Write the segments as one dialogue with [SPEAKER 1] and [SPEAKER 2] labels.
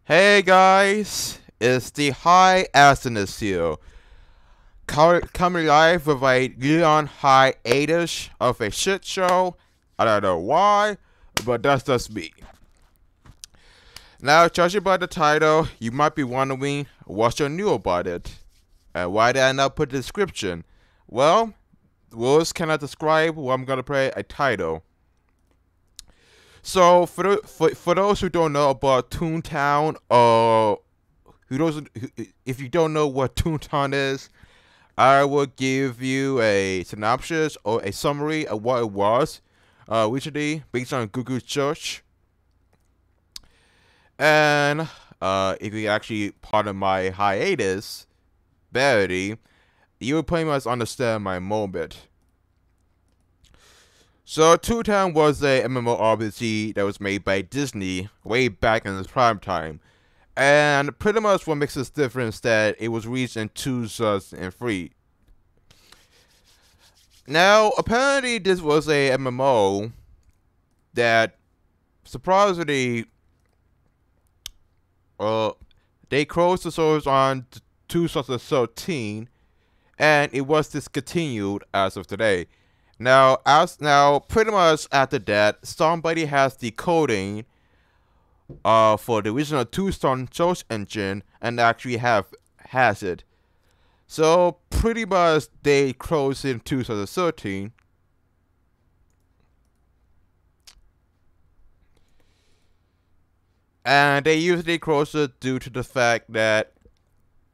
[SPEAKER 1] Hey guys, it's the high Acidness here. Coming live with a Leon hiatus of a shit show. I don't know why, but that's just me. Now, judging by the title, you might be wondering what's so new about it, and why did I not put the description? Well, words cannot describe what I'm gonna play a title. So, for those who don't know about Toontown, if you don't know what Toontown is, I will give you a synopsis or a summary of what it was recently based on Google search. And if you actually pardon my hiatus, barely, you will pretty much understand my moment. So, Toontown was a MMORPG that was made by Disney way back in its prime time. And pretty much what makes this difference is that it was released in 2003. Now, apparently this was a MMO that surprisingly, they closed the servers on 2013, and it was discontinued as of today. Now, pretty much after that, somebody has the coding for the original Toontown search engine and actually has it. So pretty much they closed in 2013. And they usually close it due to the fact that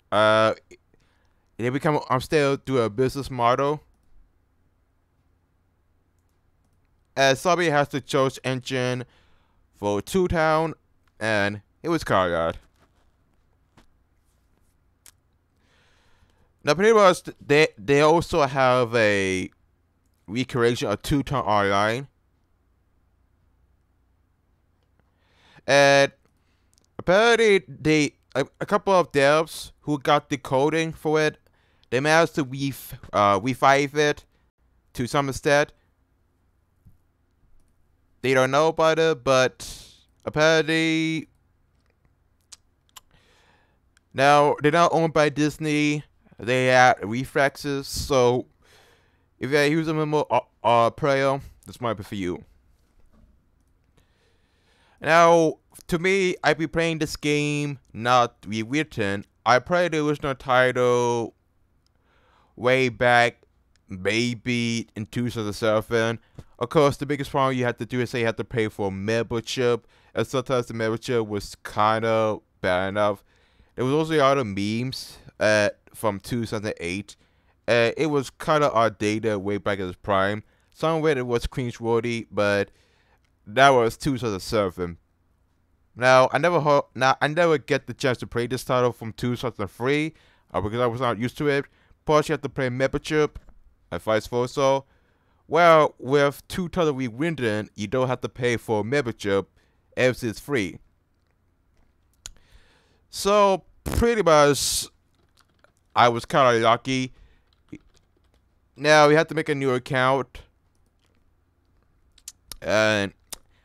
[SPEAKER 1] they become unstable due to a business model. As somebody has the search engine for Toontown, and it was Cargad. Now, pretty much, they also have a recreation of Toontown Online, and apparently a couple of devs who got the coding for it, they managed to revive it to some extent. They don't know about it, but apparently now they're not owned by Disney. They had reflexes, so if you're a user player, this might be for you. Now, to me, I'd be playing this game not Rewritten. I played the original title way back, maybe in 2007. Of course, the biggest problem you had to do is say you had to pay for membership, and sometimes the membership was kind of bad enough. There was also a lot of memes from 2008. It was kind of outdated way back in its prime. Some of it was cringeworthy, but that was 2007. Now I never get the chance to play this title from 2003 because I was not used to it. Plus, you have to pay membership and vice versa. Well, with Toontown Rewritten, you don't have to pay for membership. Everything's free. So pretty much, I was kind of lucky. Now you have to make a new account, and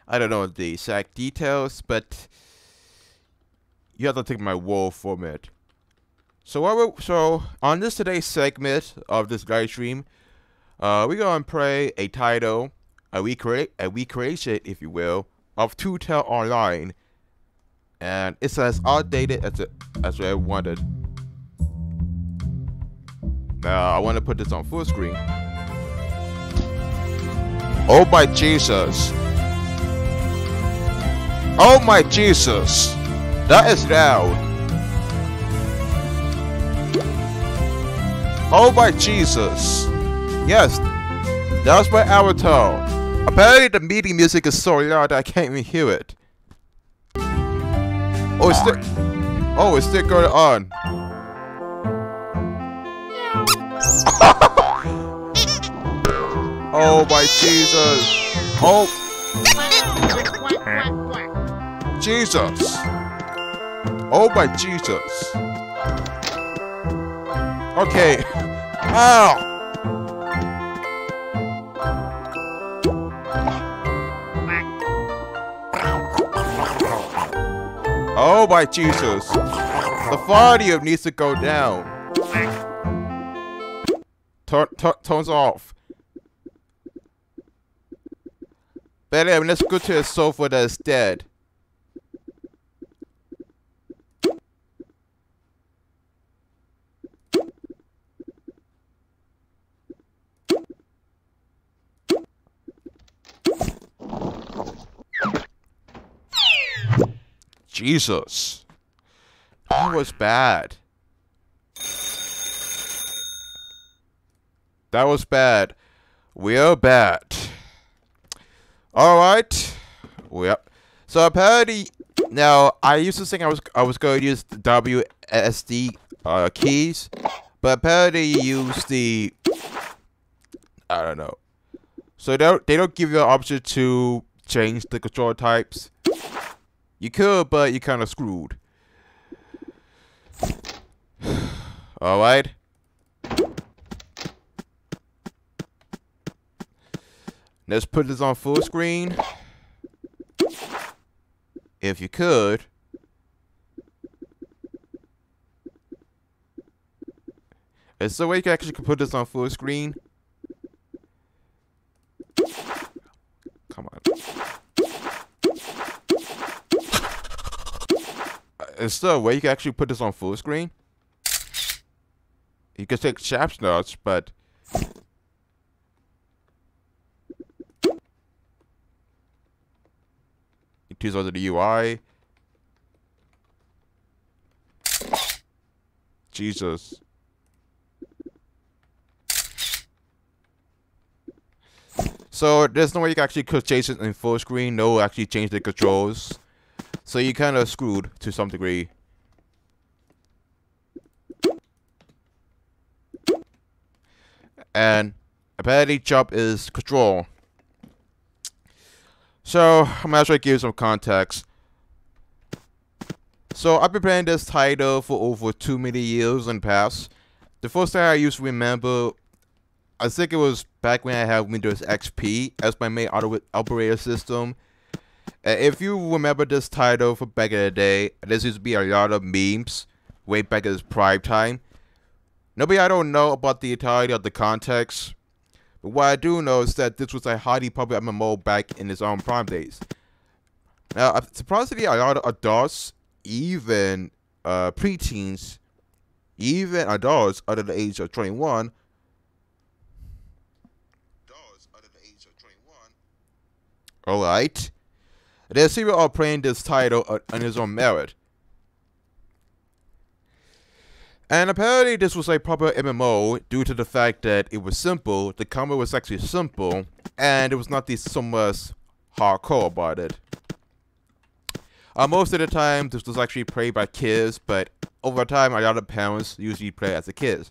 [SPEAKER 1] I don't know the exact details, but you have to take my word from it. So on this today's segment of this live stream, we're gonna play a title, a recreation, if you will, of Toontown Online, and it's as outdated as I wanted. Now I want to put this on full screen. Oh my Jesus! Oh my Jesus! That is loud. Oh my Jesus! Yes, that's my avatar. Apparently the meeting music is so loud that I can't even hear it. Oh, it's still going on. Oh my Jesus! Oh Jesus! Oh my Jesus! Okay. Ow! Oh my Jesus! The volume needs to go down. Tones off. But anyway, let's go to the sofa that's dead. Jesus. That was bad. That was bad. We're bad. Alright. Yep. So apparently, now I used to think I was going to use the WSD keys, but apparently you use the, I don't know. So they don't give you an option to change the control types. You could, but you're kind of screwed. Alright. Let's put this on full screen. If you could. Is there a way you can actually put this on full screen? Come on. Is there a way you can actually put this on full screen? You can take snapshots, but these are the UI. Jesus. So there's no way you can actually put Jason in full screen. No, actually change the controls. So you kind of screwed to some degree. And apparently jump is control. So I'm gonna try to give you some context. So I've been playing this title for over 2 many years in the past. The first time I used to remember, I think it was back when I had Windows XP as my main operating system. If you remember this title from back in the day, there used to be a lot of memes way back in its prime time. I don't know about the entirety of the context, but what I do know is that this was a highly popular MMO back in its own prime days. Now, surprisingly, a lot of adults, even preteens, even adults under the age of 21, alright, they seem to are playing this title on its own merit. And apparently this was a popular MMO due to the fact that it was simple, the combat was actually simple, and it was not so much hardcore about it. Most of the time, this was actually played by kids, but over time, a lot of parents usually play as a kids.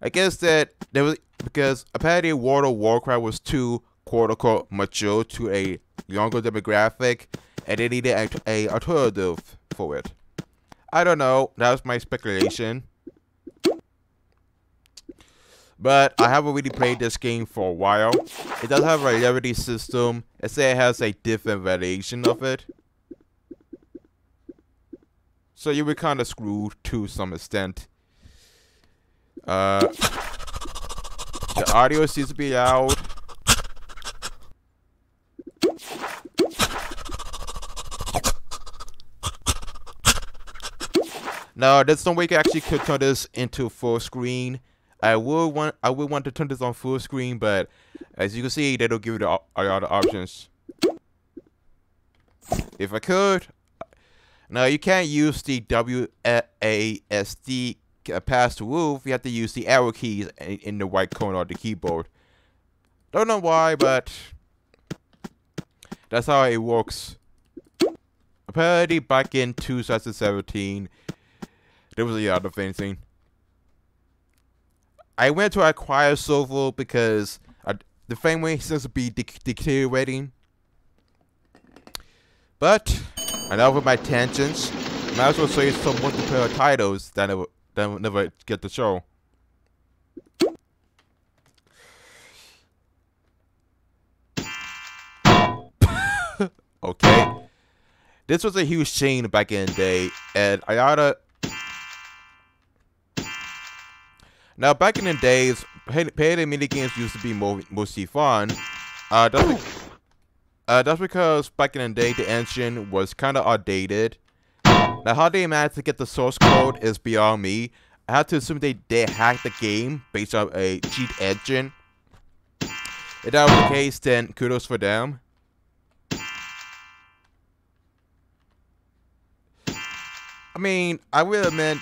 [SPEAKER 1] I guess that there was because apparently World of Warcraft was too quote-unquote mature to a younger demographic, and they needed a alternative for it. I don't know. That was my speculation. But I haven't really played this game for a while. It does have a rarity system. It says it has a different variation of it. So you were kind of screwed to some extent. The audio seems to be loud. Now, there's some way you actually could turn this into full screen. I would want to turn this on full screen, but as you can see, they don't give you a lot of options. If I could, now you can't use the WASD pass to move. You have to use the arrow keys in the right corner of the keyboard. Don't know why, but that's how it works. Apparently, back in 2017, there was a lot of anything. I went to acquire server because the frame rate seems to be deteriorating. But enough with my tangents. Might as well show you some multiplayer titles that never get the show. Okay. This was a huge chain back in the day, and I oughta. Now, back in the days, payday minigames used to be mostly fun. That's because back in the day, the engine was kind of outdated. Now, how they managed to get the source code is beyond me. I have to assume they hacked the game based on a cheat engine. If that was the case, then kudos for them. I mean, I will admit,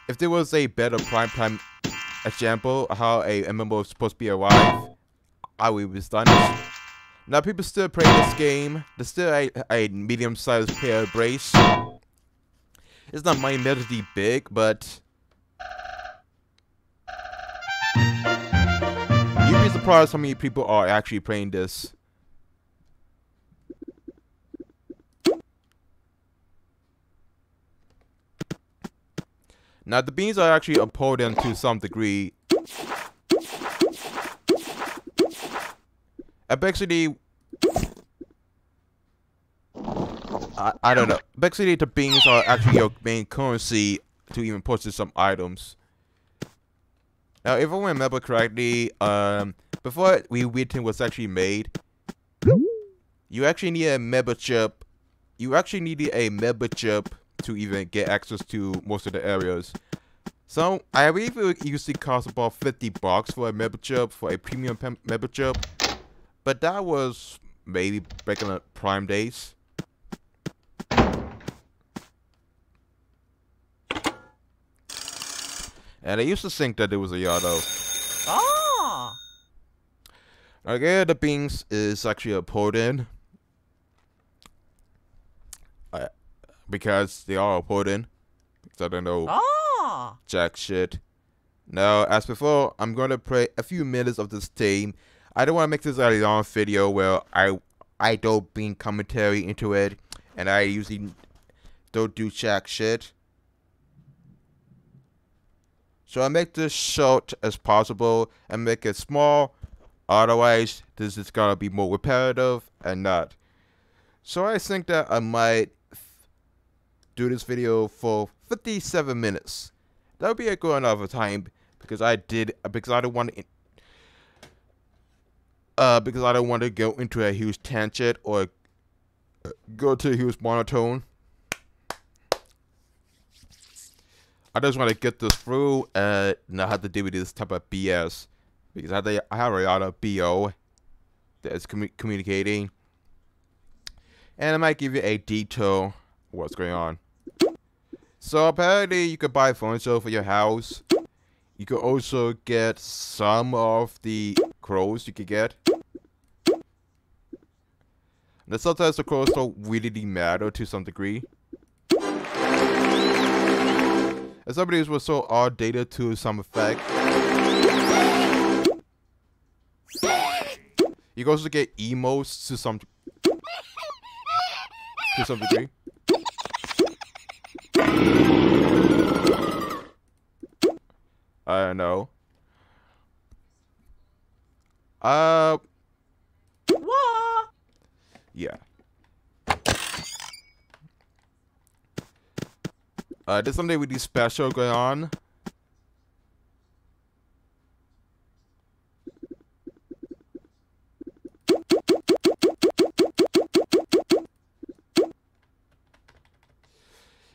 [SPEAKER 1] if there was a better prime time example of how a MMO is supposed to be alive, I would be stunned. Now, people still play this game. There's still a medium-sized player base. It's not monumentally big, but you'd be surprised how many people are actually playing this. Now, the beans are actually opponent to some degree. Basically, I don't know. Basically, the beans are actually your main currency to even purchase some items. Now, if I remember correctly, before Rewritten was actually made, you actually need a membership. You actually needed a membership to even get access to most of the areas. So I believe it usually costs about $50 for a membership, for a premium membership. But that was maybe back in the prime days. And I used to think that it was a Yado. Ah! Okay, the beans is actually a Poden. Because they are important. So I don't know jack shit. Now, as before, I'm going to play a few minutes of this theme. I don't want to make this a long video where I don't bring commentary into it. And I usually don't do jack shit. So I make this short as possible and make it small. Otherwise, this is going to be more repetitive and not. So I think that I might do this video for 57 minutes. That would be a good enough time because I don't want to go into a huge tangent or go to a huge monotone. I just want to get this through and not have to deal with this type of BS because I have a lot of BO that is communicating, and I might give you a detail of what's going on. So apparently you could buy furniture for your house. You could also get some of the clothes you could get. The sometimes the clothes don't really matter to some degree. And some of these were so outdated to some effect. You can also get emotes to some degree. I don't know. What? Yeah. There's something really special going on.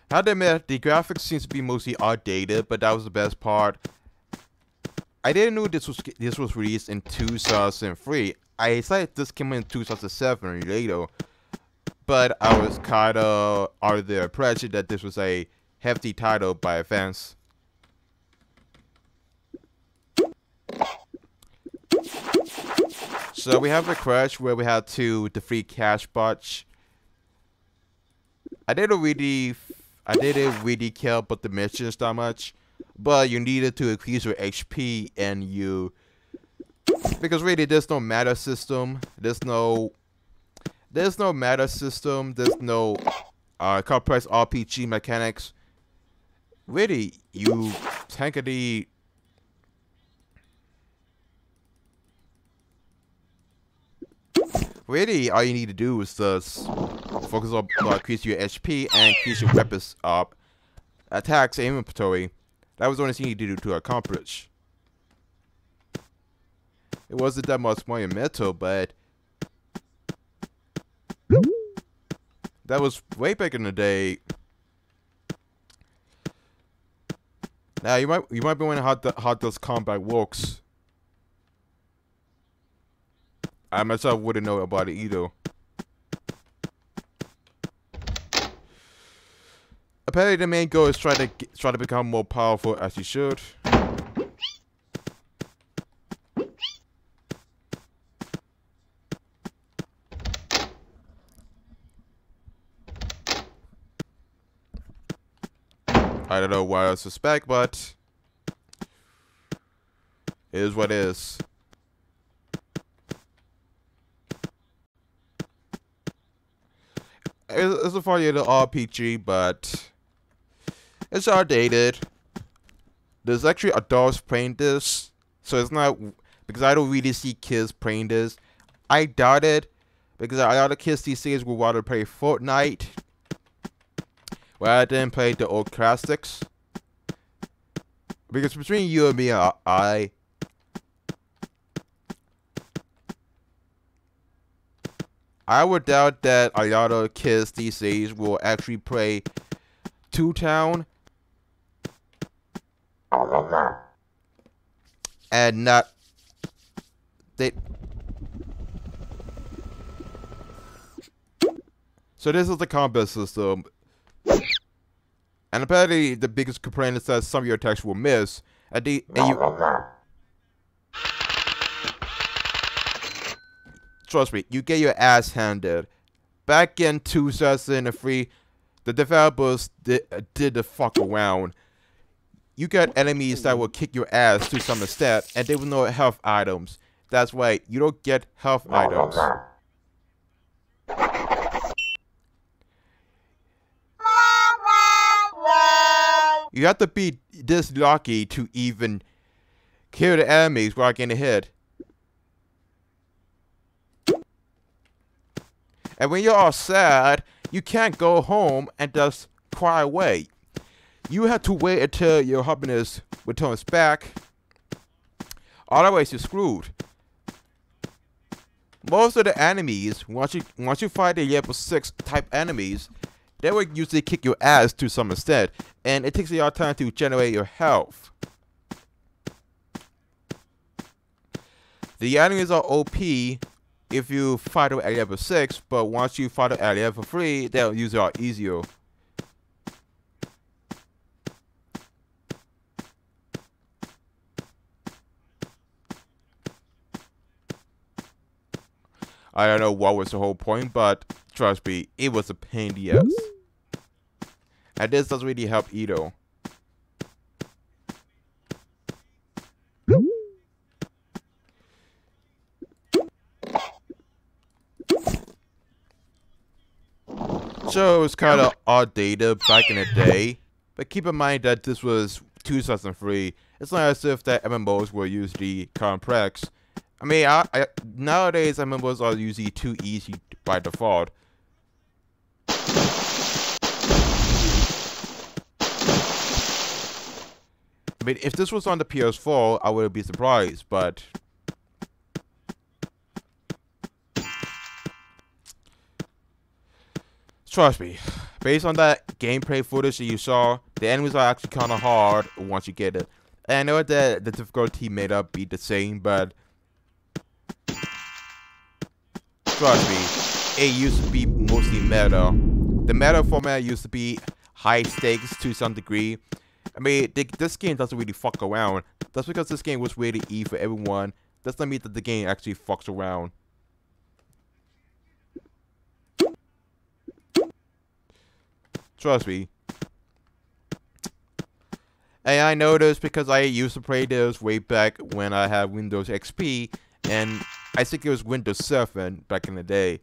[SPEAKER 1] I have to admit, the graphics seems to be mostly outdated, but that was the best part. I didn't know this was released in 2003. I thought this came in 2007 or later, but I was kind of under the impression that this was a hefty title by fans. So we have a crash where we had to defeat Cash Botch. I didn't really care about the missions that much, but you needed to increase your HP and because really there's no meta system, there's no meta system, there's no complex RPG mechanics. Really, you technically all you need to do is just focus on increase your HP and increase your weapons up, attacks, and inventory. That was the only thing you needed to accomplish. It wasn't that much monumental, but that was way back in the day. Now you might be wondering how this combat works. I myself wouldn't know about it either. Apparently, the main goal is try to become more powerful as you should. I don't know what I suspect, but it is what it is. It's a funny little RPG, but it's outdated. There's actually adults playing this, so it's not, because I don't really see kids playing this. I doubt it, because a lot of kids these days would rather play Fortnite rather than play the old classics. Because between you and me, I would doubt that a lot of kids these days will actually play Toontown and not So this is the combat system, and apparently the biggest complaint is that some of your attacks will miss. Trust me, you get your ass handed. Back in 2003, the developers did the fuck around. You got enemies that will kick your ass to some extent, and they will know health items. That's why you don't get health items. You have to be this lucky to even kill the enemies without getting hit. And when you're all sad, you can't go home and just cry away. You have to wait until your happiness returns back. Otherwise, you're screwed. Most of the enemies, once you fight the level 6 type enemies, they will usually kick your ass to some extent, and it takes a lot of time to generate your health. The enemies are OP if you fight them at level 6, but once you fight them at level 3, they'll usually are easier. I don't know what was the whole point, but trust me, it was a pain in the ass. And this doesn't really help either. So it was kind of outdated back in the day, but keep in mind that this was 2003. It's not as if that MMOs were usually complex. I mean, nowadays MMOs are usually too easy by default. I mean, if this was on the PS4, I wouldn't be surprised, but trust me, based on that gameplay footage that you saw, the enemies are actually kind of hard once you get it. And I know that the difficulty may not be the same, but trust me, it used to be mostly meta. The meta format used to be high stakes to some degree. I mean, this game doesn't really fuck around. That's because this game was rated E for everyone. Does not mean that the game actually fucks around. Trust me. And I know this because I used to play this way back when I had Windows XP, and I think it was Windows 7 back in the day.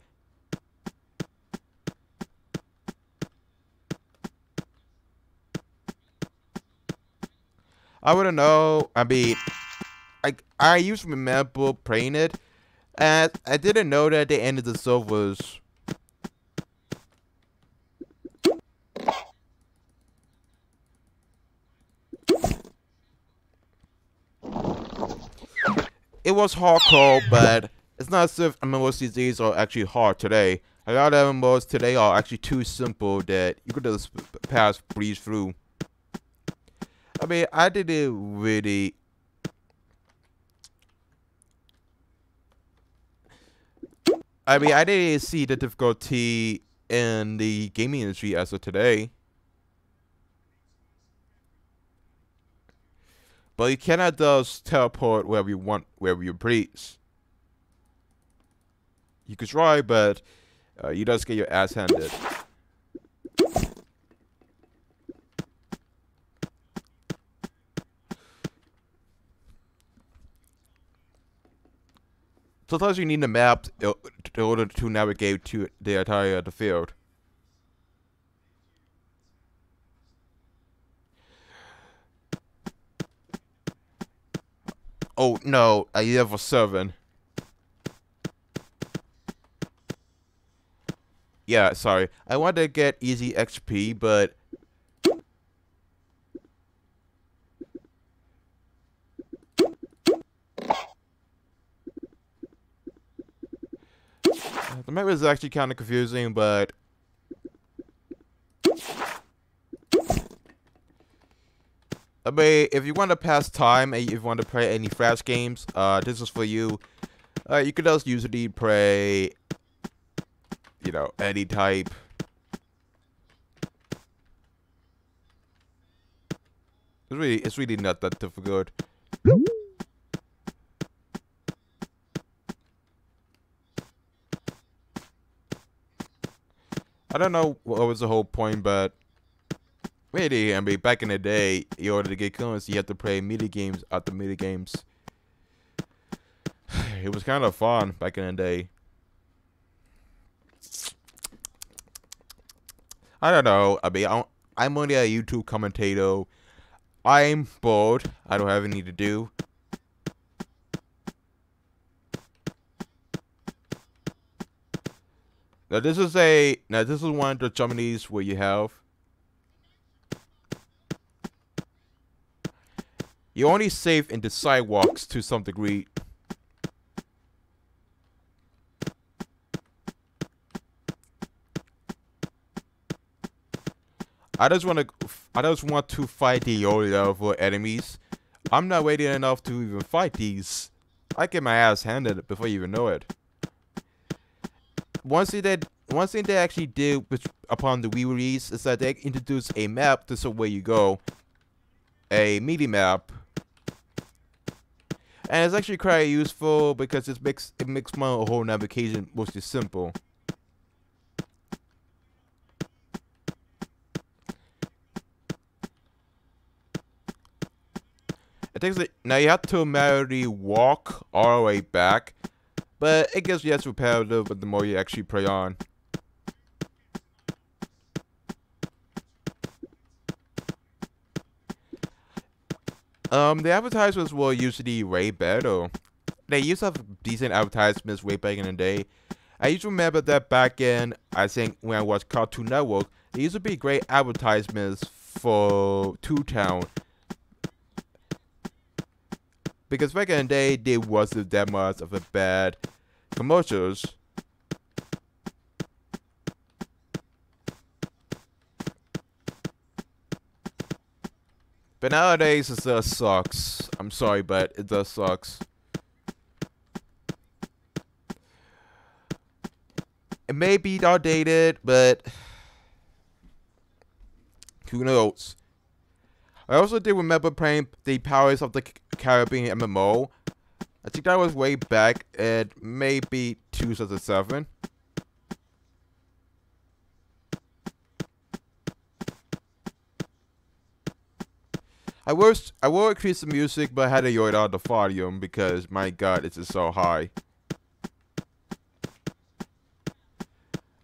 [SPEAKER 1] I wouldn't know. I mean, I used to remember playing it, and I didn't know that the end of the servers. It was hardcore, but it's not as if MMOs these days are actually hard today. A lot of MMOs today are actually too simple that you could just breeze through. I mean, I didn't really. I mean, I didn't see the difficulty in the gaming industry as of today. But you cannot just teleport wherever you want, wherever you please. You could try, but you just get your ass handed. Sometimes you need a map in order to navigate to the entire field. Oh no, I level 7. Yeah, sorry. I wanted to get easy XP, but the map is actually kind of confusing, but I mean, if you want to pass time and if you want to play any Flash games, this is for you. You could just usually play, you know, any type. It's really not that difficult. I don't know what was the whole point, but really, I mean, back in the day, in order to get currency, you had to play mini games after mini games. It was kind of fun back in the day. I don't know. I mean, I'm only a YouTube commentator. I'm bored. I don't have anything to do. Now this is one of the Germany's where you have. You're only safe in the sidewalks to some degree. I just want to fight the low level enemies. I'm not waiting enough to even fight these. I get my ass handed before you even know it. One thing they actually did upon the Wii release is that they introduced a map. This is where you go. A mini map. And it's actually quite useful because it makes my whole navigation mostly simple. It takes now you have to manually walk all the way back, but it gets less repetitive the more you actually play on. The advertisements were usually way better. They used to have decent advertisements way back in the day. I used to remember that back in, I think, when I watched Cartoon Network, there used to be great advertisements for Toontown. Because back in the day, there wasn't that much of a bad commercials. But nowadays, it just sucks. I'm sorry, but it just sucks. It may be outdated, but who knows? I also do remember playing the Pirates of the Caribbean MMO. I think that was way back at maybe 2007. I will increase the music, but I had to lower down the volume because my god, it's just so high.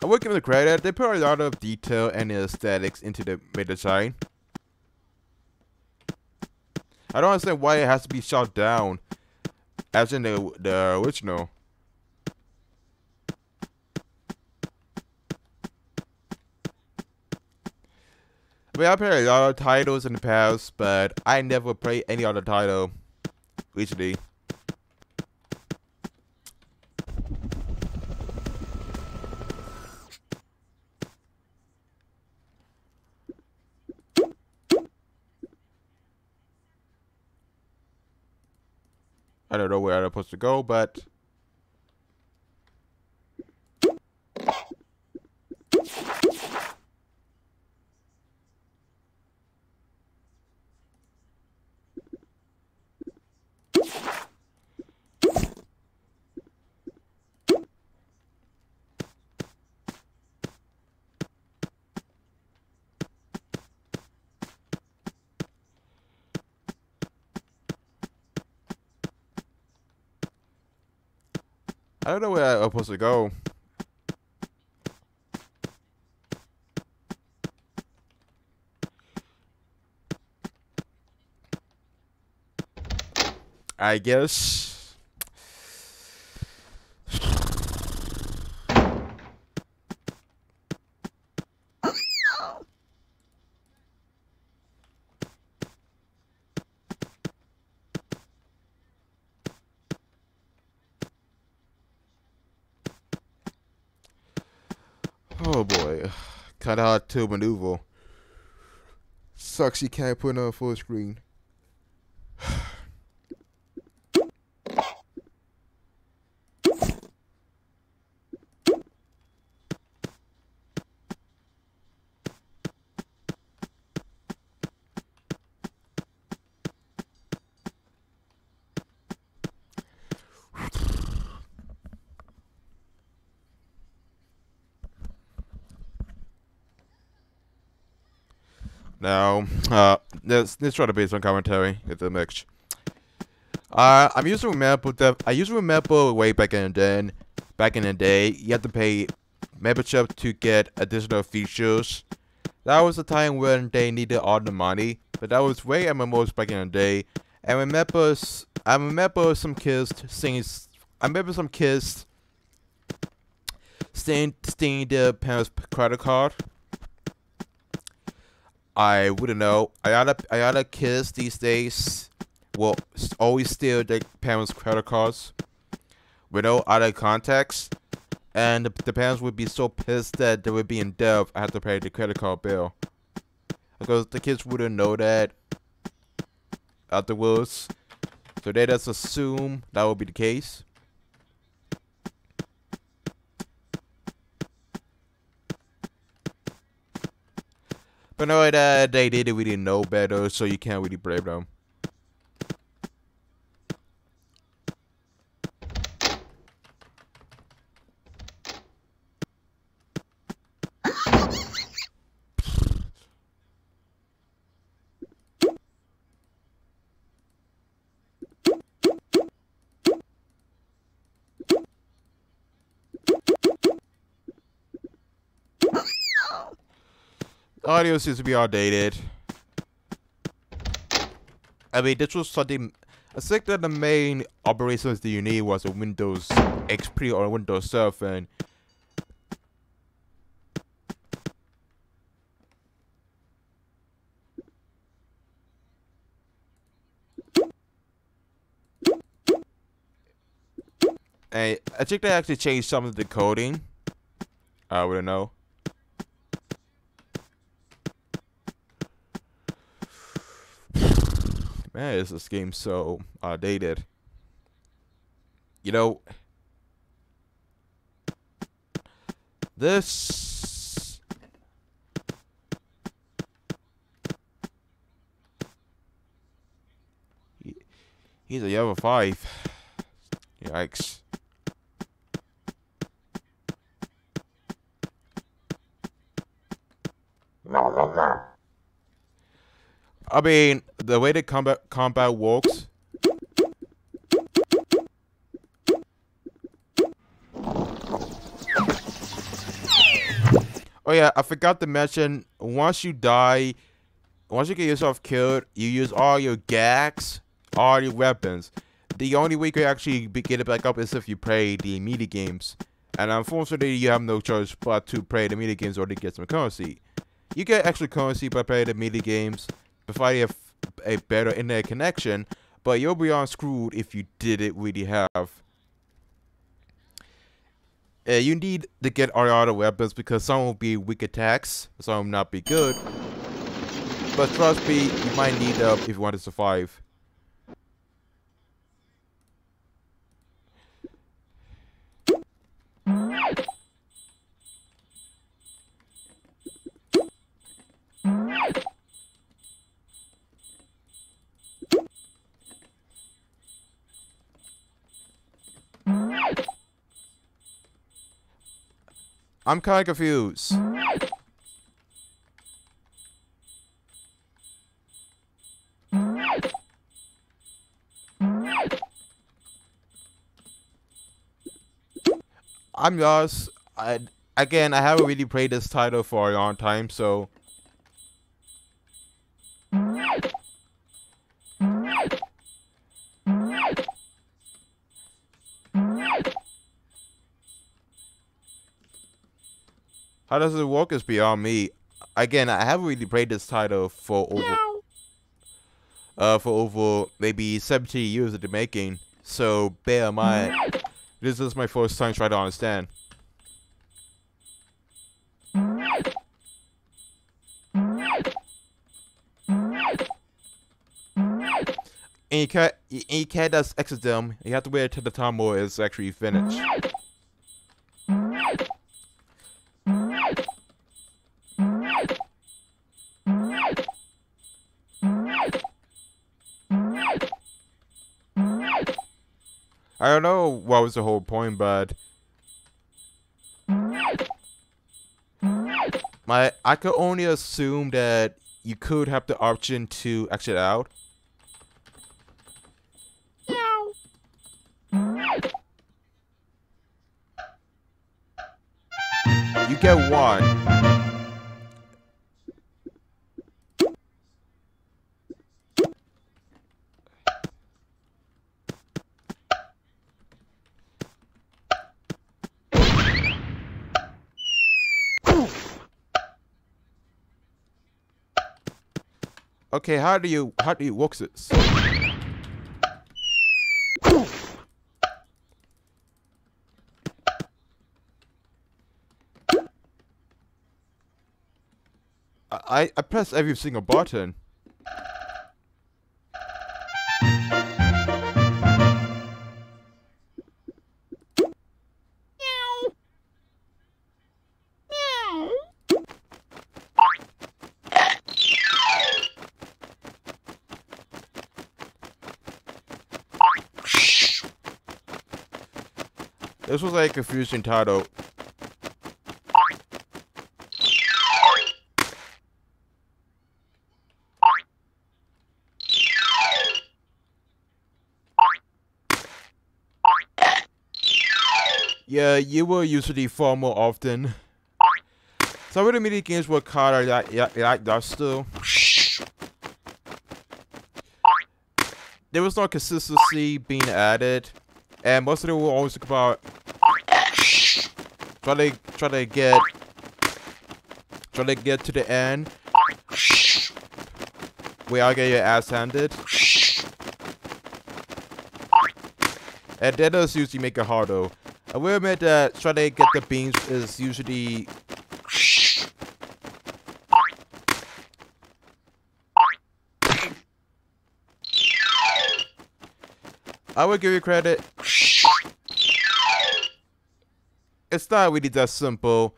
[SPEAKER 1] I will give them the credit. They put a lot of detail and aesthetics into the design. I don't understand why it has to be shot down, as in the original. I mean, I played a lot of titles in the past, but I never played any other title recently. I don't know where I'm supposed to go, but I don't know where I'm supposed to go. I guess. Oh boy, kinda hard to maneuver. Sucks you can't put it on full screen. Now, let's try to base some commentary with the mix. I used to remember way back in the day, you had to pay membership to get additional features. That was the time when they needed all the money, but that was way MMOs back in the day. And I remember some kids stealing their parents' credit card. I wouldn't know. A lot of kids these days will always steal their parents' credit cards without other context, and the parents would be so pissed that they would be in debt. I have to pay the credit card bill because the kids wouldn't know that afterwards, so they just assume that would be the case. But no, they didn't really know better, so you can't really blame them. Audio seems to be outdated. I mean, this was something. I think that the main operations that you need was a Windows XP or Windows 7. And I think they actually changed some of the coding. I wouldn't know. Man, is this game so outdated? You know, this. He's a level 5. Yikes. I mean, the way the combat works. Oh yeah, I forgot to mention, once you die, once you get yourself killed, you use all your gags, all your weapons. The only way you can actually get it back up is if you play the mini games. And unfortunately, you have no choice but to play the mini games or to get some currency. You get extra currency by playing the mini games, provided you have a better internet connection, but you'll be unscrewed if you didn't really have. You need to get all your other weapons because some will be weak attacks, some will not be good. But trust me, you might need them if you want to survive. I'm kind of confused. I'm lost. Again, I haven't really played this title for a long time, so. How does it work is beyond me. Again, I haven't really played this title for over maybe 17 years of the making. So bear in mind, this is my first time trying to understand. And you can't just exit them. You have to wait until the timer is actually finished. I don't know what was the whole point, but I could only assume that you could have the option to exit out. You get one. Okay, how do you work this? I press every single button. This was like a confusing title. Yeah, you will usually fall more often. Some of the mini games were kind of like that still. There was no consistency being added, and most of them were always about try to get to the end without getting your ass handed, and that does usually make it hard though. I will admit that trying to get the beams is usually I would give you credit. It's not really that simple.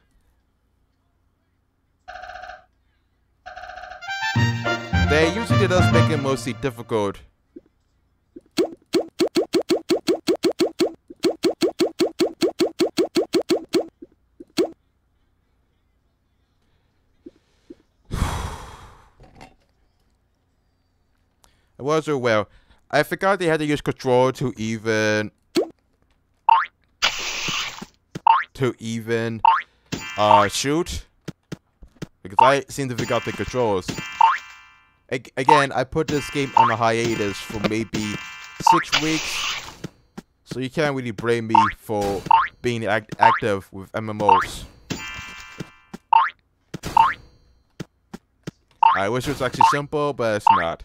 [SPEAKER 1] They usually does make it mostly difficult. It was well. I forgot they had to use control to even shoot, because I seem to forget the controls. Again, I put this game on a hiatus for maybe 6 weeks, so you can't really blame me for being active with MMOs. I wish it was actually simple, but it's not.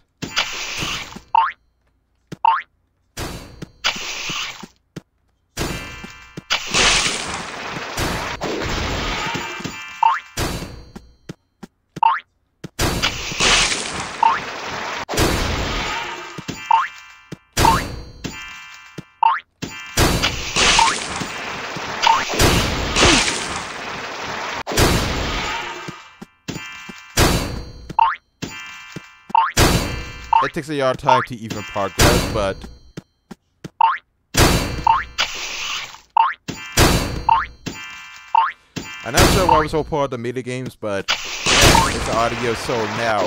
[SPEAKER 1] It takes a lot of time to even progress, but I'm not sure why we're so part of the mini games, but it's the audio so now.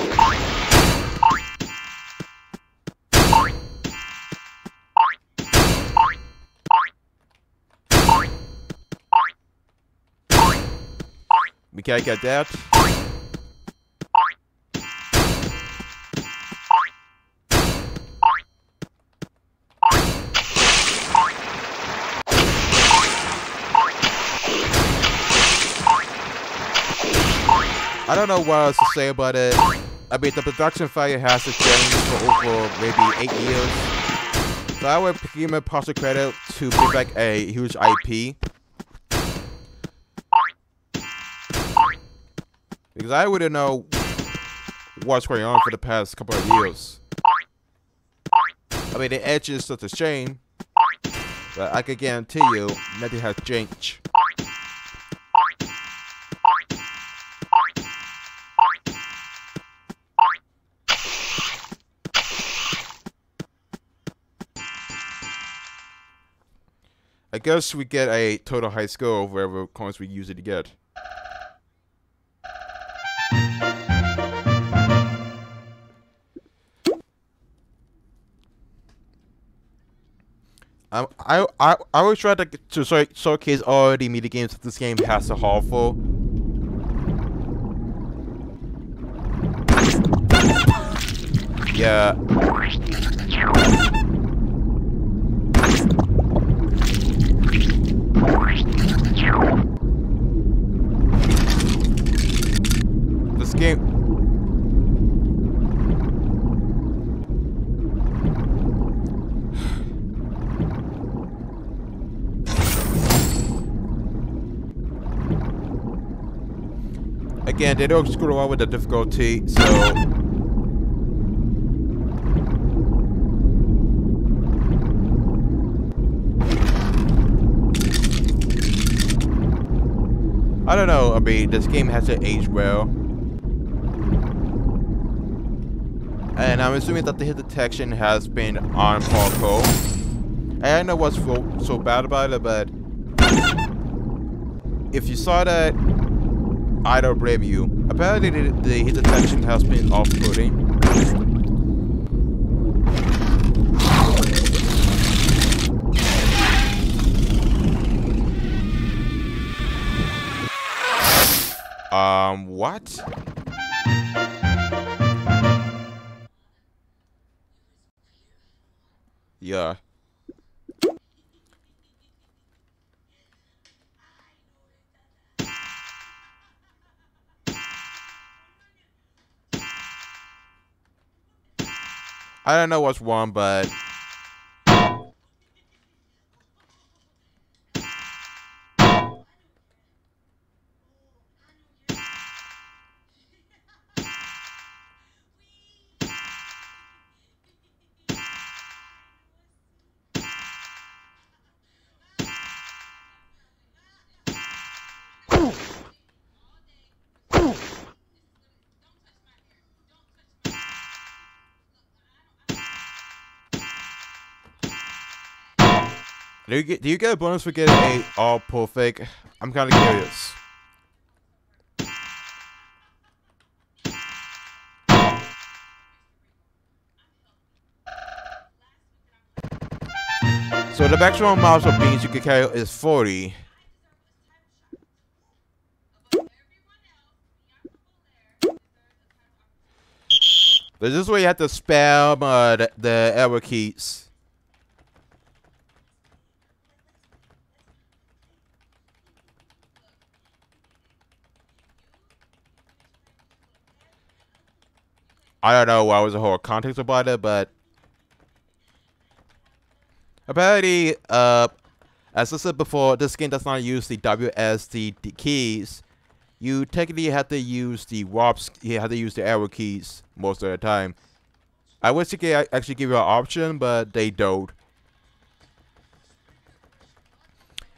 [SPEAKER 1] We can't get that. I don't know what else to say about it. I mean, the production value has to change for over maybe 8 years. So I would give him partial credit to be like a huge IP. Because I wouldn't know what's going on for the past couple of years. I mean, the edge is such a shame, but I can guarantee you nothing has changed. I guess we get a total high score of whatever coins we usually get. I always try to showcase all the mini games that this game has to offer. Yeah. This game. Again, they don't screw around with the difficulty, so I don't know. I mean, this game hasn't aged well, and I'm assuming that the hit detection has been on par. And I know what's so bad about it, but if you saw that, I don't blame you. Apparently, the hit detection has been off-putting. What? Yeah. I don't know what's wrong, but do you get a bonus for getting a all perfect? I'm kind of curious. So the maximum amount of beans you can carry is 40. This is where you have to spam the arrow keys. I don't know what was the whole context about it, but apparently, as I said before, this game does not use the WSD keys. You technically have to use the warps. You have to use the arrow keys most of the time. I wish they could actually give you an option, but they don't.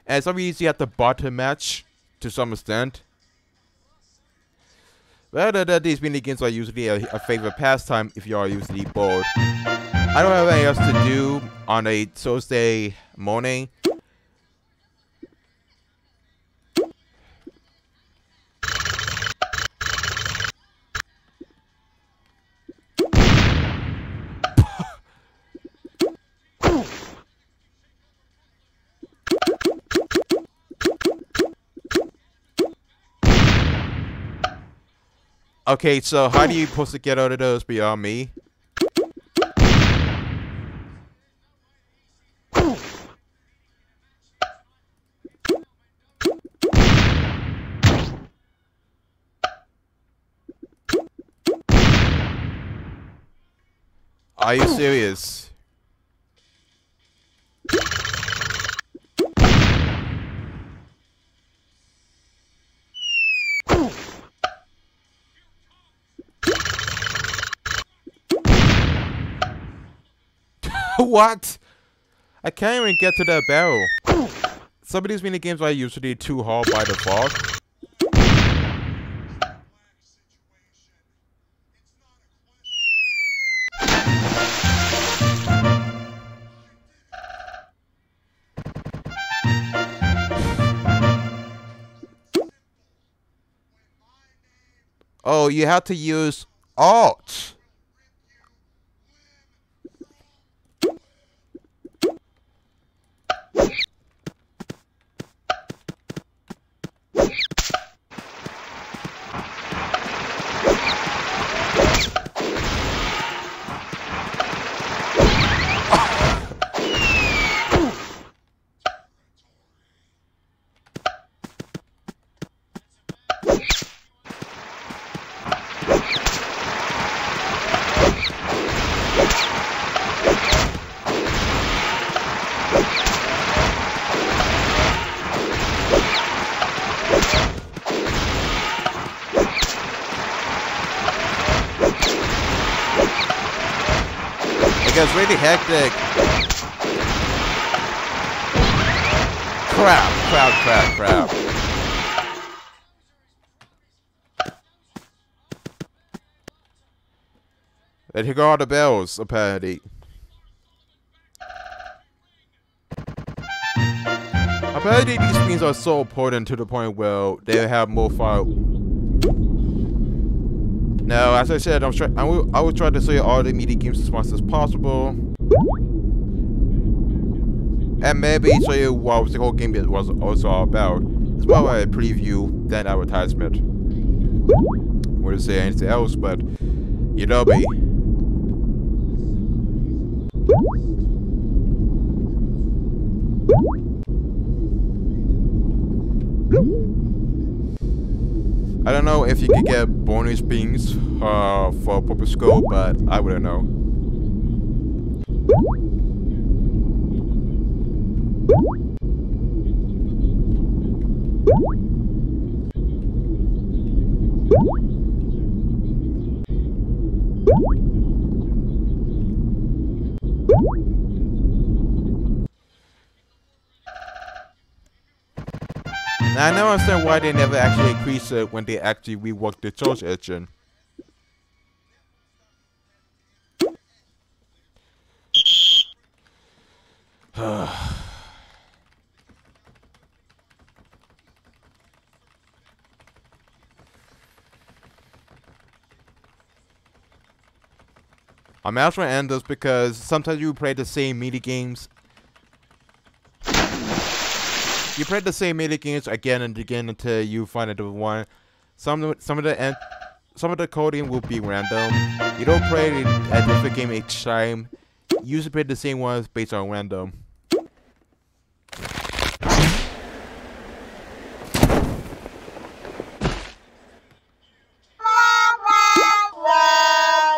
[SPEAKER 1] And some reasons you have to button match to some extent. Rather than these mini games are usually a favorite pastime if you are usually bored. I don't have anything else to do on a Thursday morning. Okay, so how do you supposed to get out of those beyond me? Are you serious? What? I can't even get to that barrel. Some of these mini games are usually too hard by default. Oh, you have to use Alt. It's really hectic. Crap. And here go all the bells, apparently. Apparently these screens are so important to the point where they have more file. Now, as I said, I will try to show you all the media games as much as possible. And maybe show you what the whole game was also all about. It's more of a preview than advertisement. wouldn't say anything else, but you know me. I don't know if you could get bonus beans for Purple Skull, but I wouldn't know. Now, I don't understand why they never actually increased it when they actually reworked the search engine. I'm actually gonna end this because sometimes you play the same mini games. You play the same mini games again and again until you find a different one. Some of the coding will be random. You don't play a different game each time. You usually play the same ones based on random.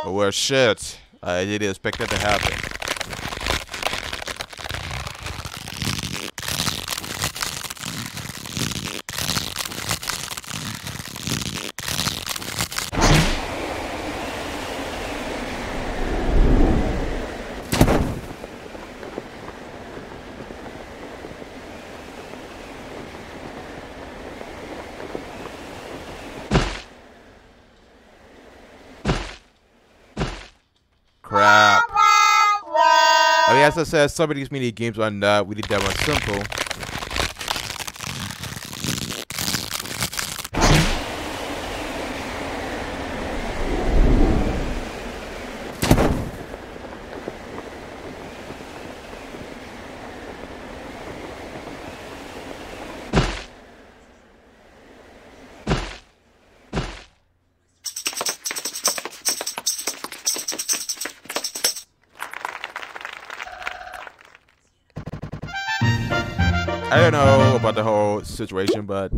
[SPEAKER 1] Oh well, shit. I didn't expect that to happen. Crap. I mean, as I said, some of these mini games are not really that much simple. I don't know about the whole situation, but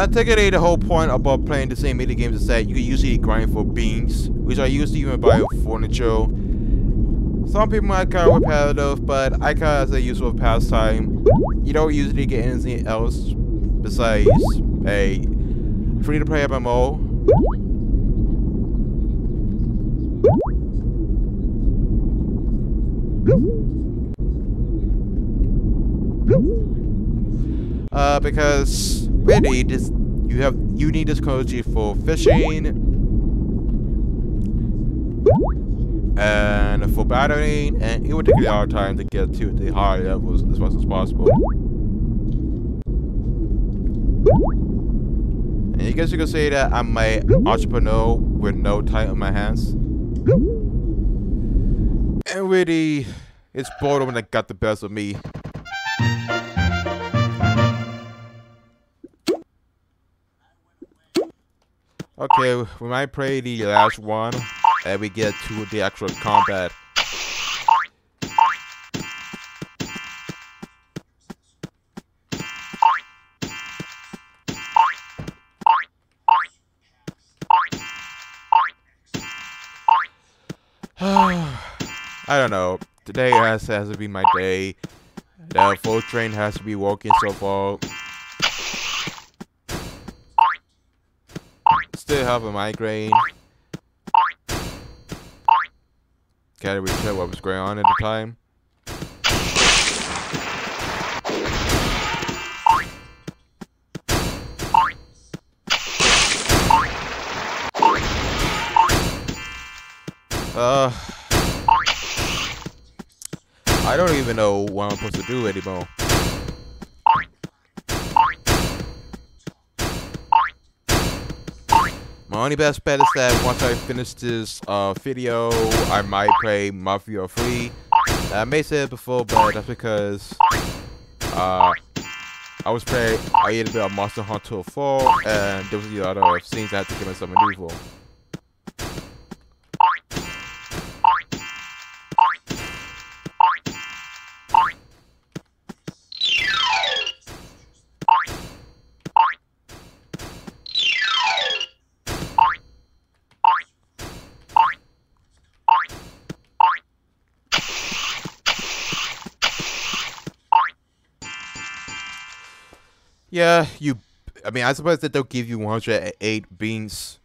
[SPEAKER 1] I think the whole point about playing the same mini games is that you can usually grind for beans, which I usually even buy furniture. Some people might kind of repetitive, but I kind of as a useful pastime. You don't usually get anything else besides a free-to-play MMO. Because really, you need this currency for fishing and for battling, and it would take a lot of time to get to the higher levels as much as possible. And I guess you could say that I'm an entrepreneur with no time on my hands. And really, it's boredom that got the best of me. Okay, we might play the last one, and we get to the actual combat. I don't know. Today has to be my day. The full train has to be working so far. Still have a migraine. Can't really tell what was going on at the time. I don't even know what I'm supposed to do anymore. My only best bet is that once I finish this video, I might play Mafia 3. I may say it before, but that's because I was playing a little bit of Monster Hunter 4, and there was the other scenes I had to give myself a new for. Yeah, I mean, I suppose that they'll give you 108 beans.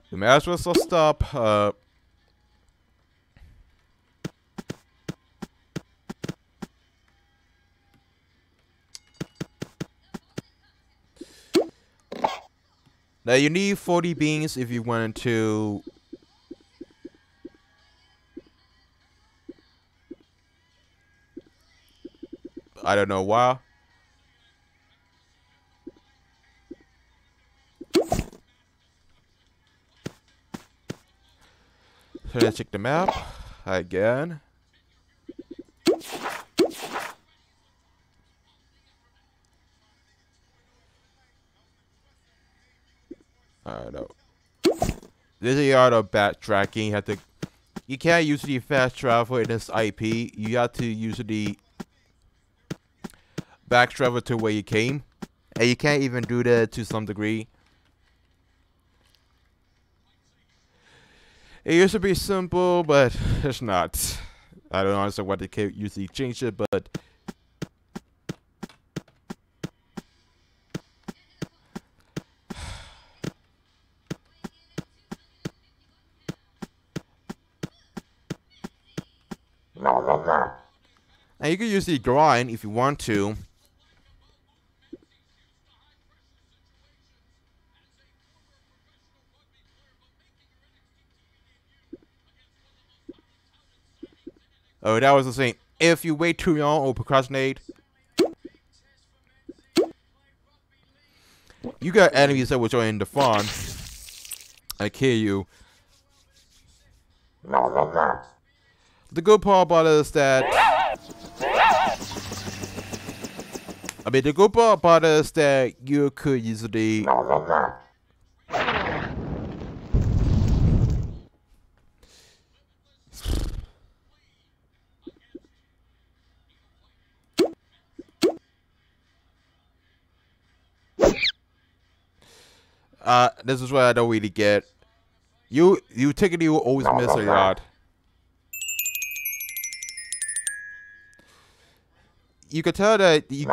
[SPEAKER 1] You may as well stop. Now you need 40 beans if you wanted to. I don't know why. So let's check the map again. I don't know. This is a lot of backtracking. You can't use the fast travel in this IP. You have to use the back travel to where you came, and you can't even do that to some degree. It used to be simple, but it's not. I don't understand why they can't usually change it, but and you can use the grind if you want to. Oh, that was the same. If you wait too long or procrastinate, you got enemies that will join the fun and kill you. The good part about it is that the good part about it is that you could easily this is what I don't really get. You technically will always miss a lot. You could tell that you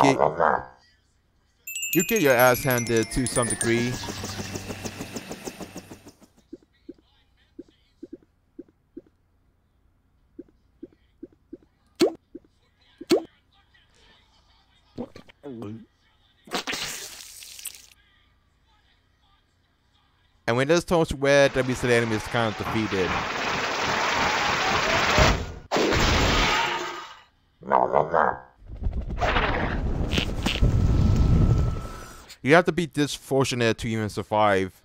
[SPEAKER 1] get your ass handed to some degree. And when this turns red, that means the enemy is kind of defeated. You have to be this fortunate to even survive.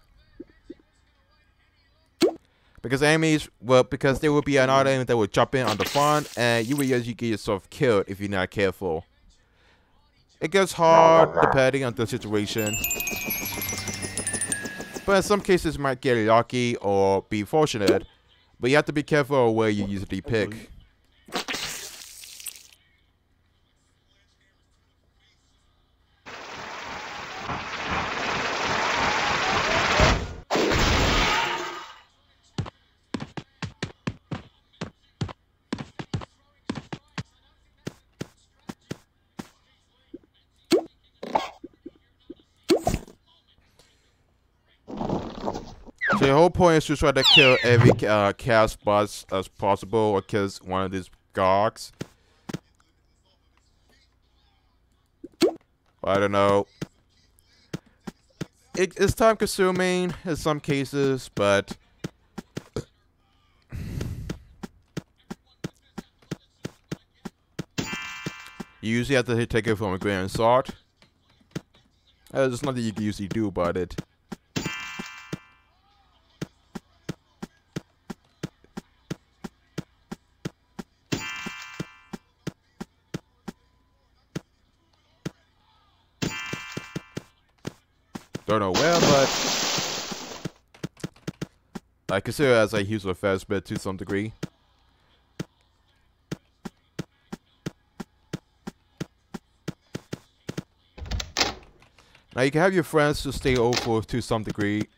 [SPEAKER 1] Because enemies, because there will be another enemy that will jump in on the front, and you will usually get yourself killed if you're not careful. It gets hard depending on the situation. But in some cases, you might get lucky or be fortunate. But you have to be careful of where you usually pick. So the whole point is to try to kill every chaos boss as possible, or kill one of these gogs. I don't know. It's time consuming in some cases, but you usually have to take it from a grain of salt. There's nothing you can usually do about it. Don't know where, but I consider it as a user fast bit to some degree. Now you can have your friends to stay over to some degree.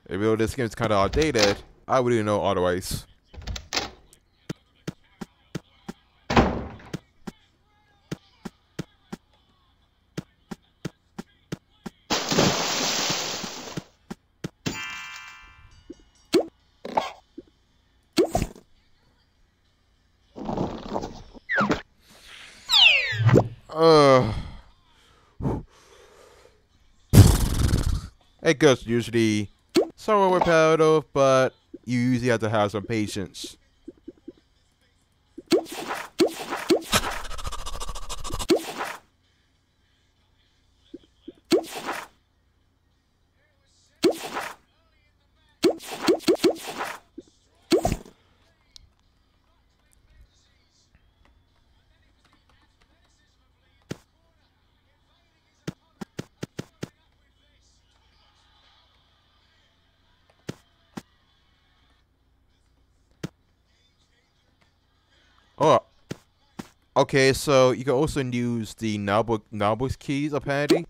[SPEAKER 1] Even though this game is kind of outdated, I wouldn't know otherwise. It goes usually somewhat repetitive, but you usually have to have some patience. Oh, okay, so you can also use the Nalbus keys apparently.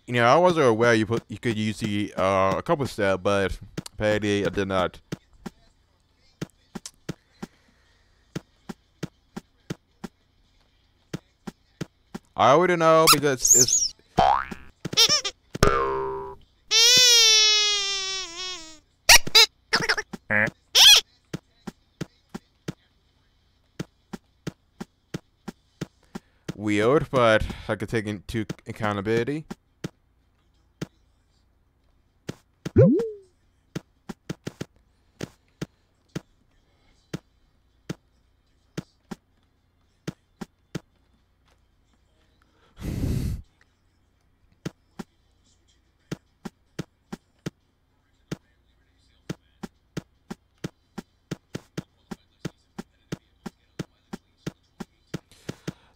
[SPEAKER 1] You know, I wasn't aware you could use the a couple step, but apparently I did not. I already know because it's weird, but I could take into accountability.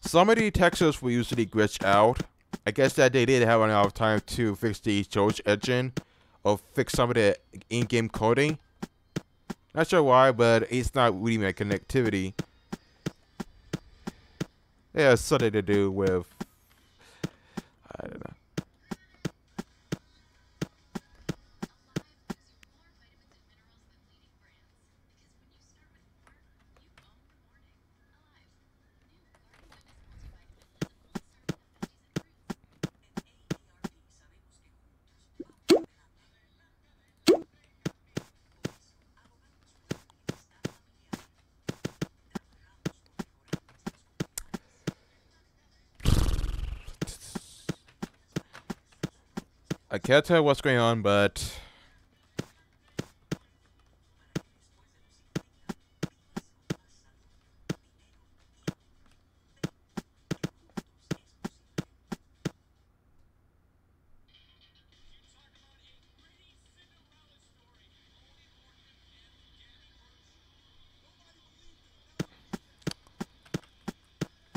[SPEAKER 1] Some of the textures will usually glitch out. I guess that they didn't have enough time to fix the search engine or fix some of the in-game coding. Not sure why, but it's not really my connectivity. It has something to do with, I don't know. I can't tell what's going on, but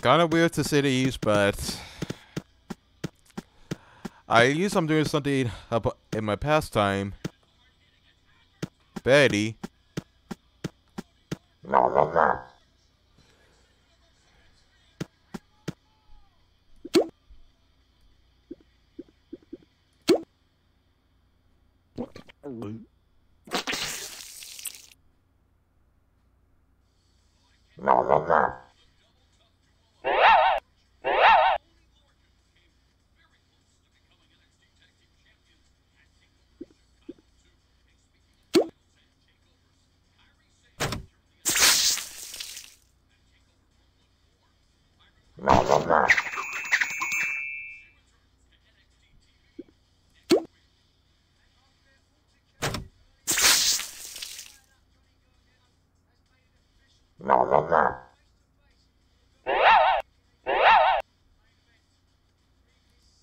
[SPEAKER 1] kind of weird to say the least, but I use I'm doing something up in my pastime. Betty.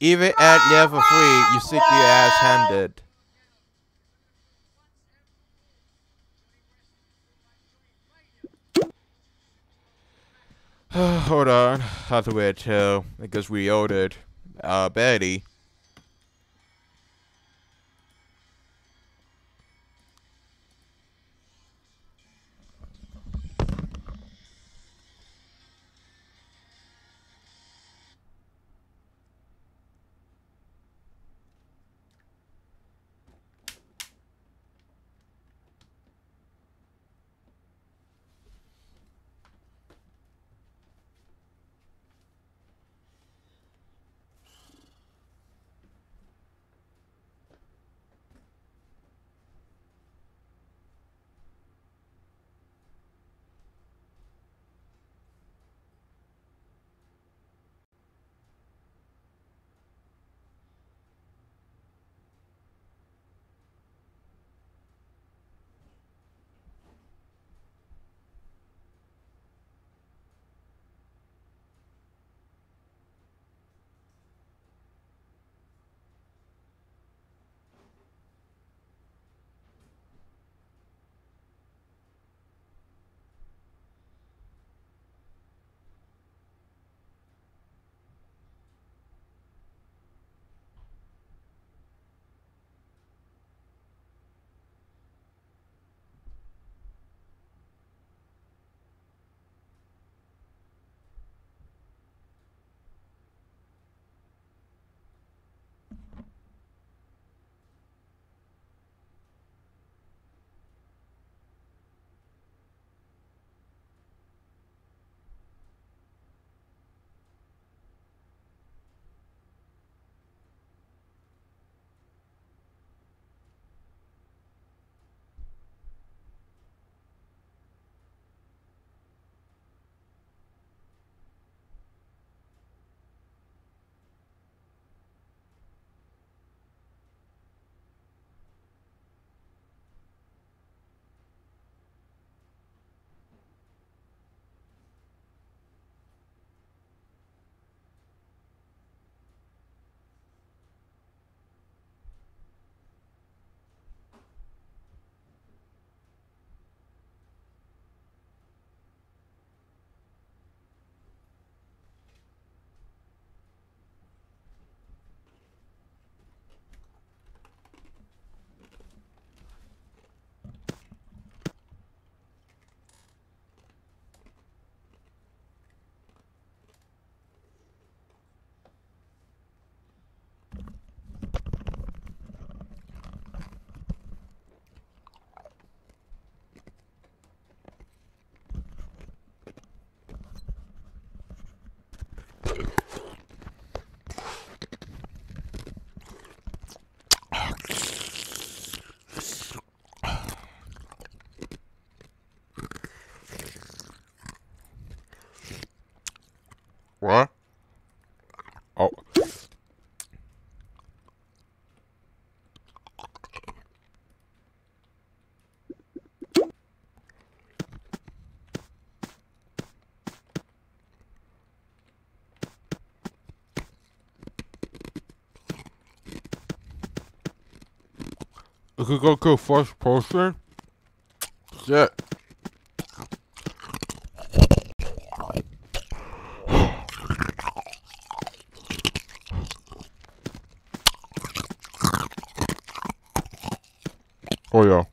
[SPEAKER 1] Even at level 3, you still get your ass handed. Hold on. Have to wait till it gets reordered. Betty. What? Oh. We could go first person? Shit. Oh yeah.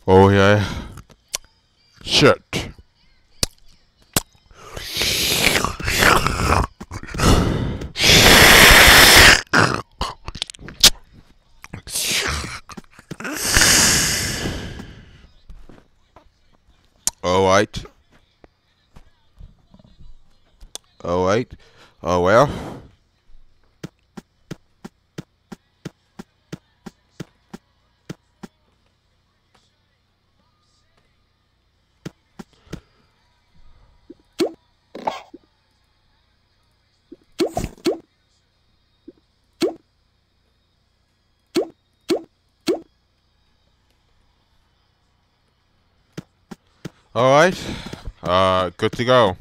[SPEAKER 1] Oh yeah. Shit. Alright. Alright. Oh well. Alright. Good to go.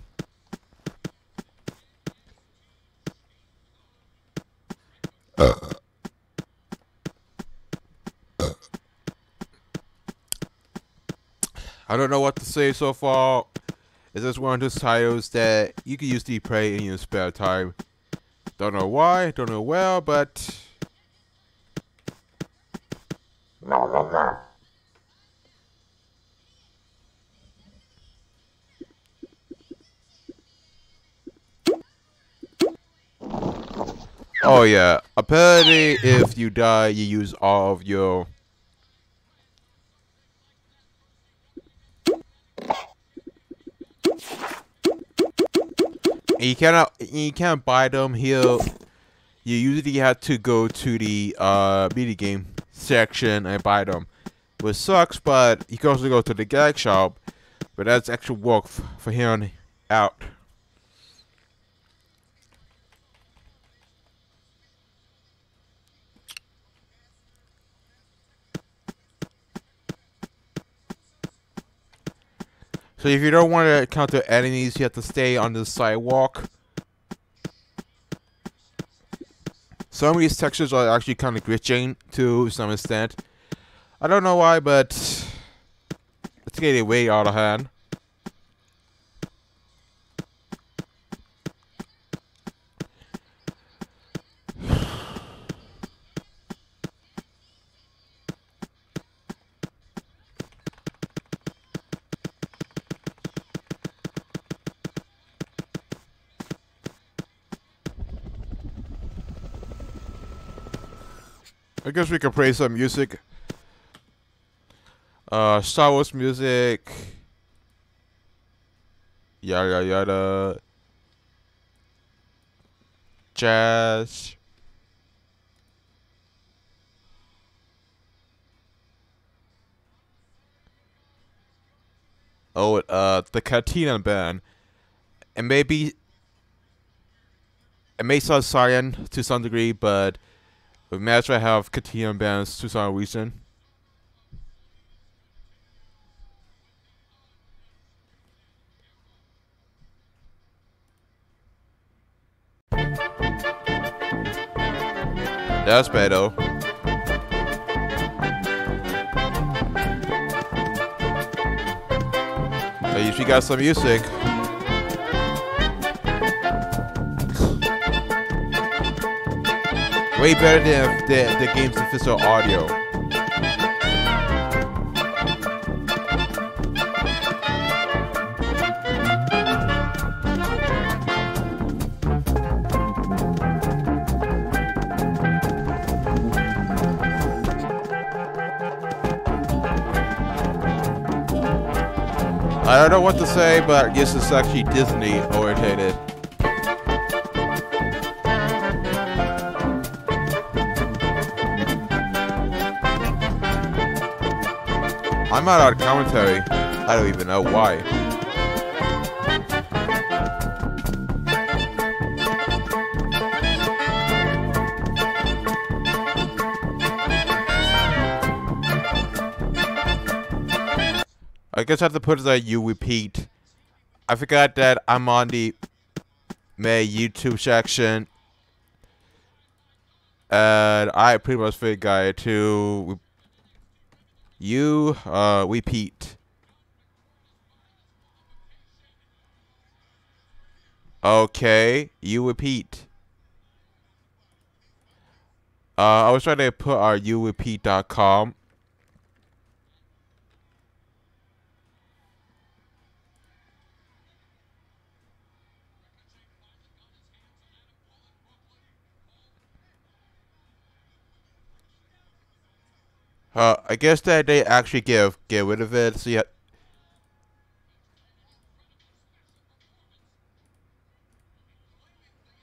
[SPEAKER 1] I don't know what to say so far. It's just one of those titles that you can usually play in your spare time. Don't know why, don't know well, but... Oh yeah, apparently if you die, you use all of your... And you can't buy them here. You usually have to go to the video game section and buy them. Which sucks, but you can also go to the gag shop. But that's extra work for him out. So if you don't want to encounter enemies, you have to stay on the sidewalk. Some of these textures are actually kind of glitching to some extent. I don't know why, but it's getting way out of hand. I guess we can play some music. Star Wars music. Yada yada. Jazz. Oh, the Katina band. And maybe it may sound silent to some degree, but we may as well have Katina bands to some reason. That's better. At least we got some music. Way better than the game's official audio. I don't know what to say, but I guess it's actually Disney orientated. I'm out of commentary. I don't even know why. I guess I have to put it that you repeat. I forgot that I'm on the May YouTube section. And I pretty much forgot to repeat. Okay, you repeat. I was trying to put our yourepeat.com. I guess that they actually get rid of it, so yeah.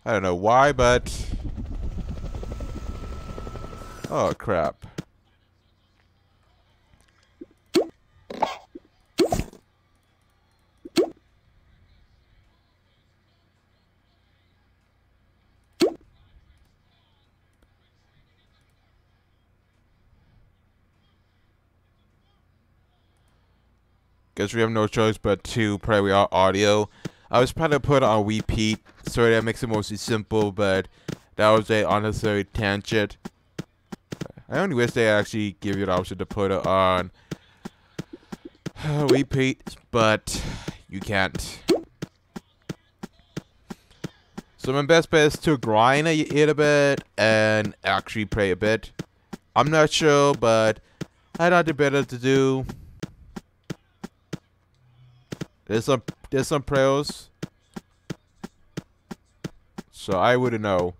[SPEAKER 1] I don't know why, but... Oh, crap. Guess we have no choice but to play without audio. I was trying to put it on repeat, so that makes it mostly simple, but that was a unnecessary tangent. I only wish they actually give you the option to put it on repeat, but you can't. So my best bet is to grind it a bit and actually play a bit. I'm not sure, but I thought it better to do. There's some pros, so I wouldn't know.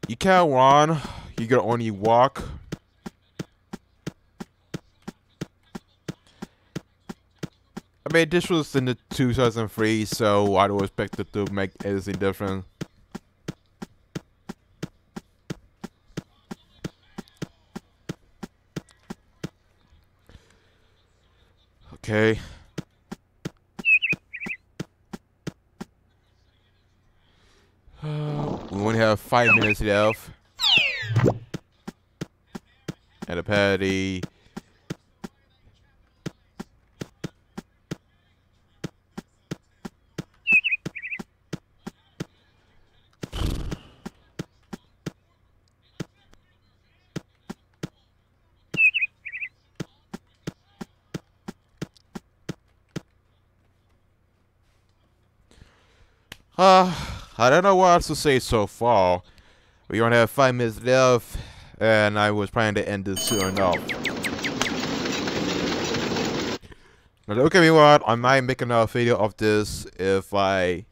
[SPEAKER 1] You can't run, you can only walk. I mean, this was in the 2003, so I don't expect it to make anything different. Okay. We only have 5 minutes left. And a patty. I don't know what else to say so far. We only have 5 minutes left, and I was planning to end this soon enough. Now don't get me wrong, I might make another video of this if I...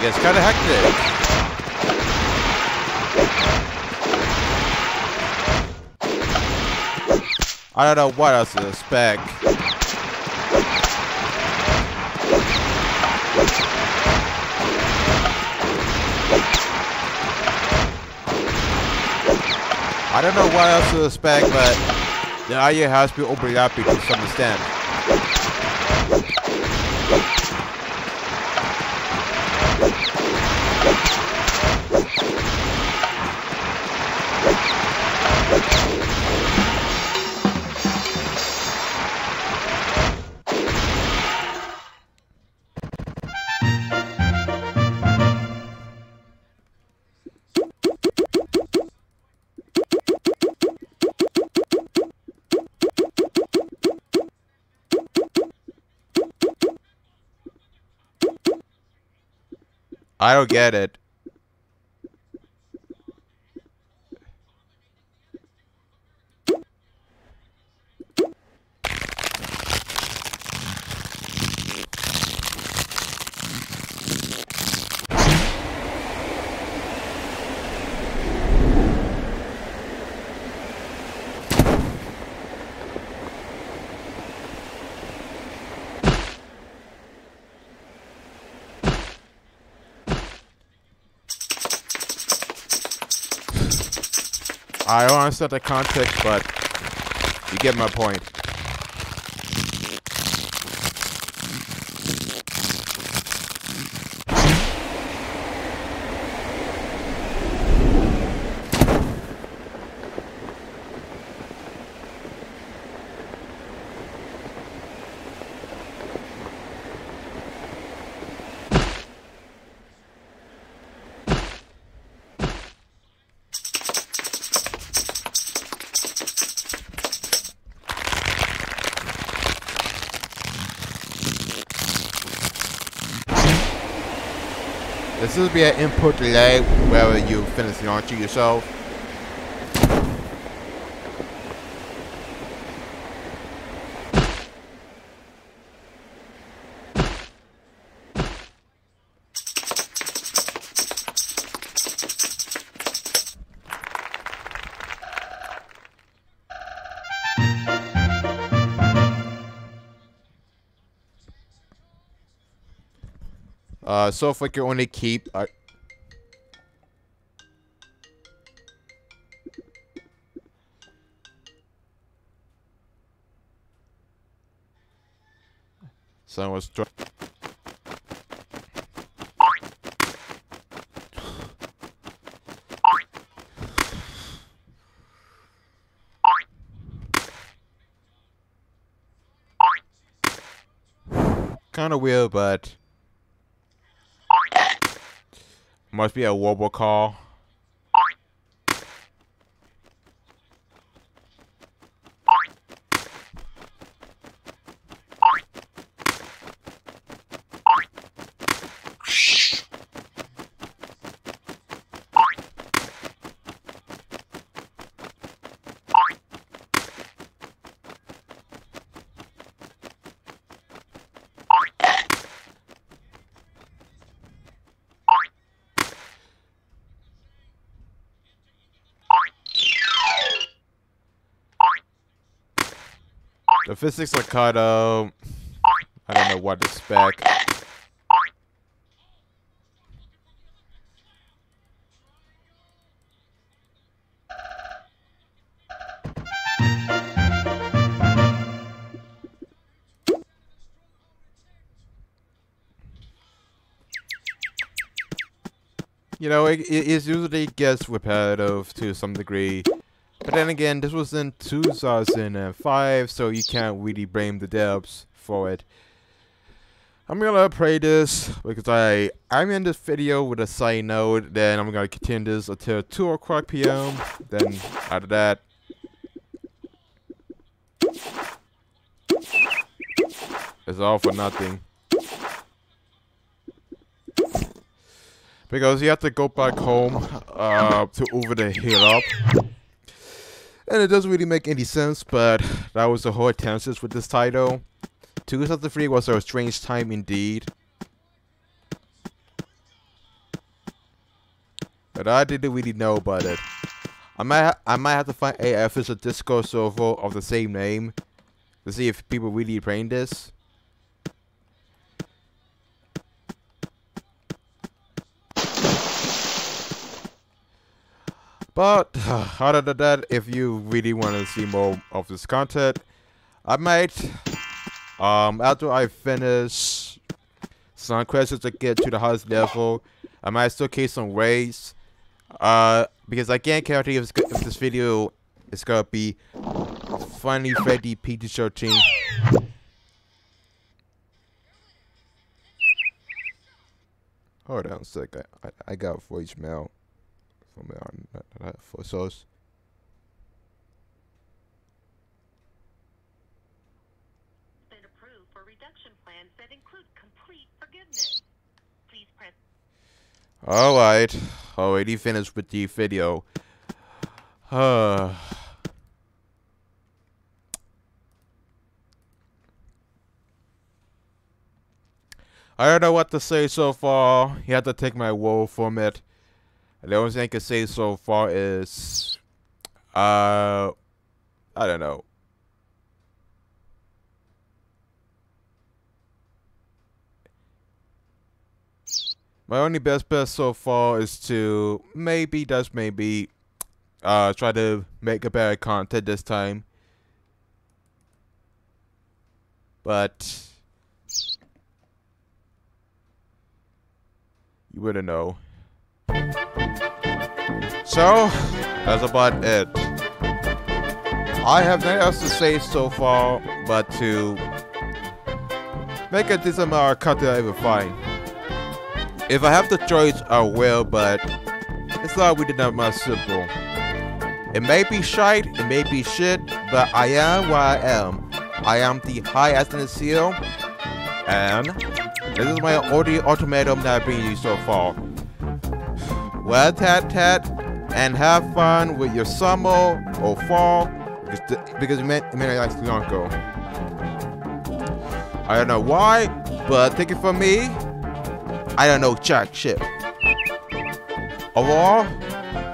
[SPEAKER 1] Yeah, it's kind of hectic. I don't know what else to expect. I don't know what else to expect, but the idea has been overlapping to some extent. I don't get it. I don't understand the context, but you get my point. This will be an input delay wherever you finish launching yourself. So if I can only keep... Someone was kind of weird, but must be a robocall. The physics are kind of... I don't know what to expect. You know, it usually gets repetitive to some degree. But then again, this was in 2005, so you can't really blame the devs for it. I'm gonna play this because I'm in this video with a side note. Then I'm gonna continue this until 2 o'clock p.m. Then after that, it's all for nothing. Because you have to go back home to over the hill up. And it doesn't really make any sense, but that was the whole intention with this title. 2003 was a strange time indeed. But I didn't really know about it. I might have to find a official Discord server of the same name to see if people really playing this. But other than that, if you really want to see more of this content, I might, after I finish some questions to get to the highest level, I might still keep some raids. Because I can't guarantee if this video is gonna be funny Freddy PG-13. Hold on a sec, I got a voicemail. For source.
[SPEAKER 2] Been approved for reduction plans that include complete forgiveness. Please press.
[SPEAKER 1] Alright, already finished with the video. I don't know what to say so far. You have to take my word from it. The only thing I can say so far is, I don't know. My only best bet so far is to maybe, try to make a better content this time. But you wouldn't know. So, that's about it. I have nothing else to say so far, but to make a decent amount of content I will find. If I have the choice, I will, but it's not really that much simple. It may be shite, it may be shit, but I am what I am. I am the high Acidness here, and this is my only ultimatum that I bring you so far. Well, tat, and have fun with your summer or fall, because it may like Blanco. I don't know why, but take it from me, I don't know jack shit. Overall,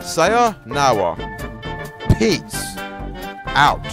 [SPEAKER 1] sayonara. Peace out.